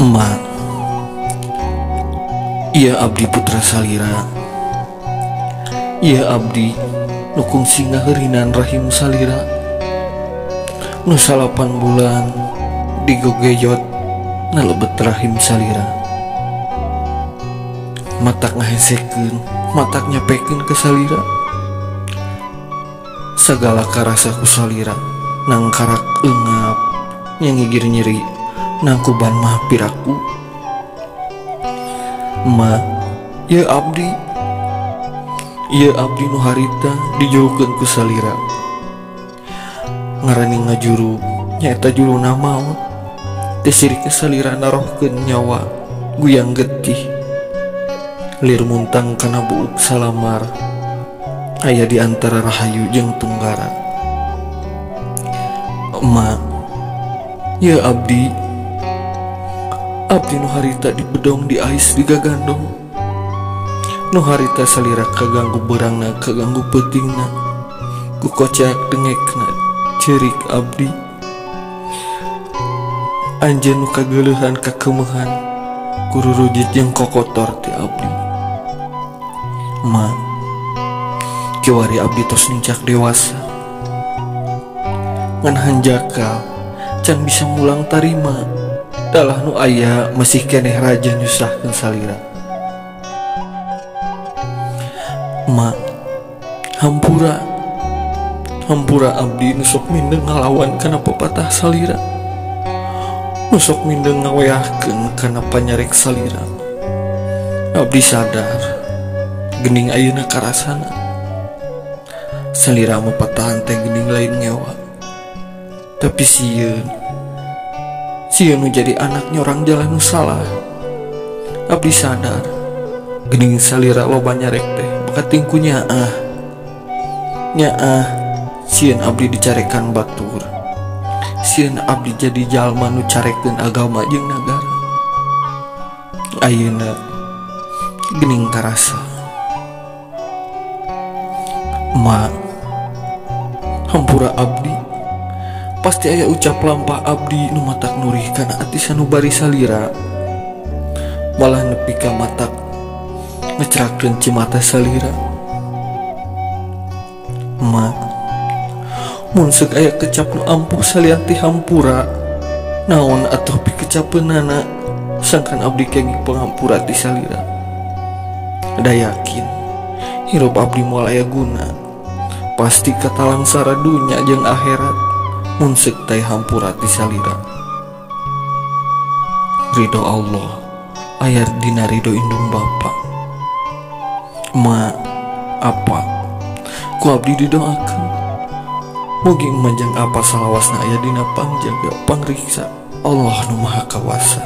Emak, ia abdi putra salira. Ia abdi nukung singa herinan rahim salira. Nu 8 bulan digogeyot nalebet rahim salira. Matak ngahesekeun, matak nyapekeun ke salira. Sagala karasa ku salira nang karak eungap nyangigir nyeri nangkuban mah piraku. Ma, ieu abdi nu harita dijulukeun ku salira. Ngarani ngajuru nyaeta juluna maut. Teu siri ke salira narohkeun nyawa guyang getih. Lir muntang kana buuk salamar aya di antara rahayu jeung tunggara. Ma, ieu abdi nu harita dibedong di ais digagandong. Nu harita salira kaganggu beurangna kaganggu peutingna. Ku kocak dengekna ceurik abdi. Anjeun nu kageuleuhan kakeumehan kururujit jeung kokotor ti abdi. Ma, kiwari abdi tos nincak dewasa. Ngan hanjakal can bisa mulang tarima. Dalah nu aya masih keneh raja nyusahkeun salira. Ma, hampura abdi nu sok mindeng ngalawan kana pepatah salira. Nu sok mindeng ngaweahkeun kana panyarek salira. Abdi sadar geuning ayeuna karasana. Salira mepatahan teh geuning lain ngewa. Tapi sieun nu jadi anak nyorang jalan nu salah. Abdi sadar geuning salira loba nyarek teh bakat tingku nyaah sieun abdi dicarekan batur. Sieun abdi jadi jalma nu carekeun agama jeung nagara. Ayeuna geuning karasa. Ma, hampura abdi pasti aya ucap lampah abdi nu matak nurih kana ati sanubari salira. Malah nepi ka matak ngecerakeun cimata salira. Ma, mun ceuk aya kecap nu ampuh salian ti hampura, naon atuh pikecapeunana sangkan abdi kenging pangampura ti salira. Da yakin hirup abdi moal aya guna, pasti katalang sara dunya jeung akhirat. Mun ceuk teh hampura ti salira. Ridho Allah aya dina ridho indung bapa. Ma, apa ku abdi didoakeun mugi manjang apa salawasna aya dina pangjaga pangriksa Allah nu Maha Kawasa.